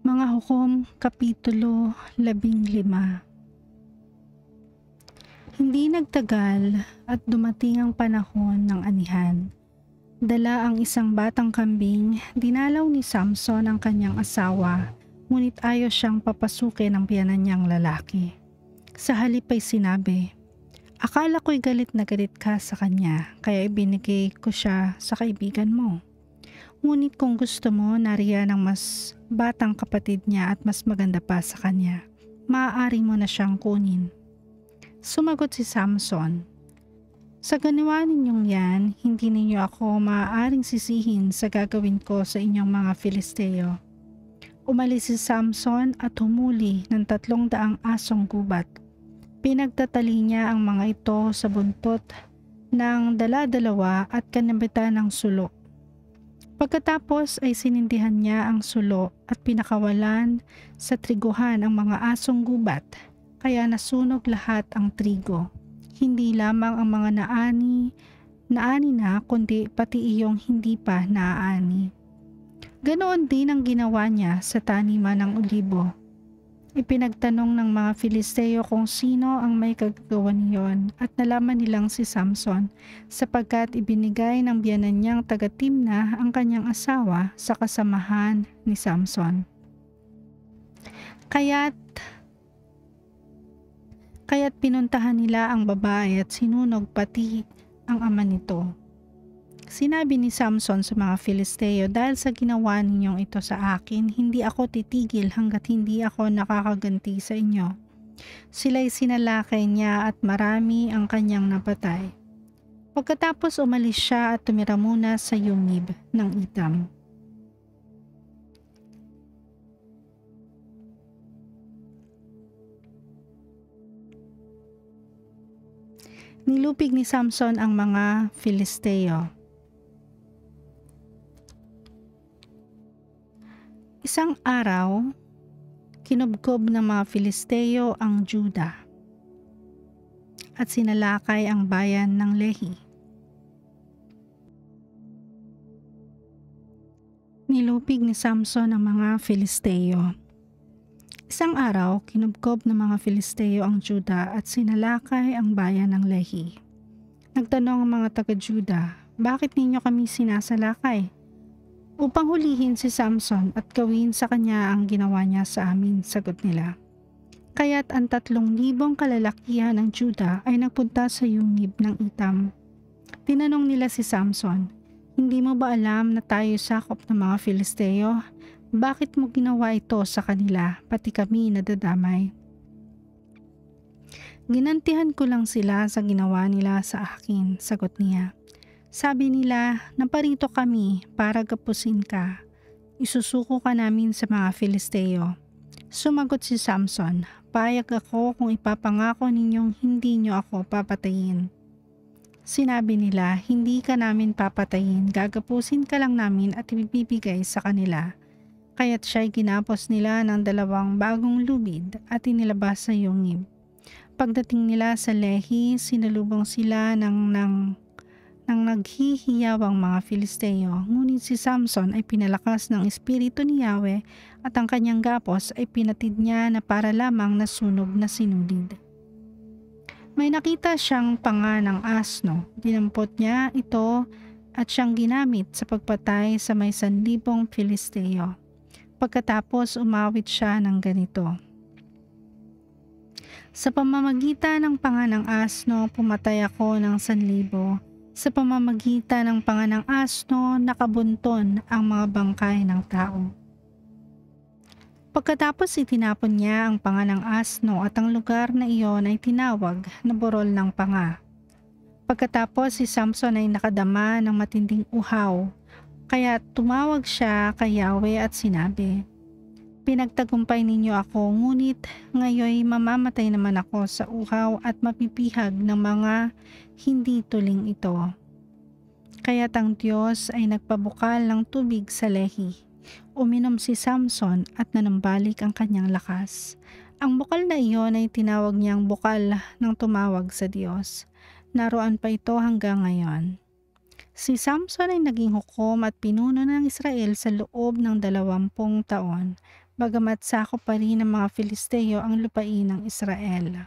Mga Hukom, Kapitulo 15. Hindi nagtagal at dumating ang panahon ng anihan. Dala ang isang batang kambing, dinalaw ni Samson ang kanyang asawa, ngunit ayaw siyang papasukin ng biyanan niyang lalaki. Sa halip ay sinabi, "Akala ko'y galit na galit ka sa kanya, kaya ibinigay ko siya sa kaibigan mo. Ngunit kung gusto mo, nariyan ang mas batang kapatid niya at mas maganda pa sa kanya. Maaari mo na siyang kunin." Sumagot si Samson, "Sa ganawa ninyong yan, hindi ninyo ako maaaring sisihin sa gagawin ko sa inyong mga Filisteo." Umalis si Samson at humuli ng 300 asong gubat. Pinagtatali niya ang mga ito sa buntot ng dala-dalawa at kanabitan ng sulo. Pagkatapos ay sinindihan niya ang sulo at pinakawalan sa triguhan ang mga asong gubat, kaya nasunog lahat ang trigo. Hindi lamang ang mga naani na kundi pati iyong hindi pa naaani. Ganoon din ang ginawa niya sa taniman ng olibo. Ipinagtanong ng mga Filisteo kung sino ang may kagagawa niyon at nalaman nilang si Samson sapagkat ibinigay ng biyanan niyang taga-Timna ang kanyang asawa sa kasamahan ni Samson. Kaya't pinuntahan nila ang babae at sinunog pati ang ama nito. Sinabi ni Samson sa mga Filisteo, "Dahil sa ginawa ninyong ito sa akin, hindi ako titigil hanggat hindi ako nakakaganti sa inyo." Sila'y sinalakay niya at marami ang kanyang napatay. Pagkatapos umalis siya at tumira muna sa yungib ng Etam. Nilupig ni Samson ang mga Filisteo. Isang araw, kinubkob ng mga Filisteo ang Juda at sinalakay ang bayan ng Lehi. Nilupig ni Samson ang mga Filisteo. Isang araw, kinubkob ng mga Filisteo ang Juda at sinalakay ang bayan ng Lehi. Nagtanong ang mga taga-Juda, "Bakit ninyo kami sinasalakay?" "Upang hulihin si Samson at gawin sa kanya ang ginawa niya sa amin," sagot nila. Kaya't ang 3,000 kalalakihan ng Juda ay nagpunta sa yungib ng Etam. Tinanong nila si Samson, "Hindi mo ba alam na tayo sakop ng mga Filisteo? Bakit mo ginawa ito sa kanila, pati kami nadadamay?" "Ginantihan ko lang sila sa ginawa nila sa akin," sagot niya. "Sabi nila, naparito kami para gapusin ka. Isusuko ka namin sa mga Filisteo." Sumagot si Samson, "Payag ako kung ipapangako ninyong hindi nyo ako papatayin." Sinabi nila, "Hindi ka namin papatayin, gagapusin ka lang namin at ibibigay sa kanila." Kaya't siya'y ginapos nila ng 2 bagong lubid at inilabas sa yungib. Pagdating nila sa Lehi, sinalubong sila ng naghihiyawang mga Filisteo, ngunit si Samson ay pinalakas ng espiritu ni Yahweh at ang kanyang gapos ay pinatid niya na para lamang nasunog na sinulid. May nakita siyang panga ng asno, dinampot niya ito at siyang ginamit sa pagpatay sa may 1,000 Filisteo. Pagkatapos umawit siya ng ganito, "Sa pamamagitan ng panga ng asno, pumatay ako ng 1,000. Sa pamamagitan ng panga ng asno, nakabunton ang mga bangkay ng tao." Pagkatapos itinapon niya ang panga ng asno at ang lugar na iyon ay tinawag na Burol ng Panga. Pagkatapos si Samson ay nakadama ng matinding uhaw, kaya tumawag siya kay Yahweh at sinabi, "Pinagtagumpay ninyo ako, ngunit ngayon mamamatay naman ako sa uhaw at mapipihag ng mga hindi tuling ito." Kaya't ang Diyos ay nagpabukal ng tubig sa Lehi. Uminom si Samson at nanambalik ang kanyang lakas. Ang bukal na iyon ay tinawag niyang bukal ng tumawag sa Diyos. Naroon pa ito hanggang ngayon. Si Samson ay naging hukom at pinuno ng Israel sa loob ng 20 taon. bagamat sakop pa rin ng mga Filisteo ang lupain ng Israel.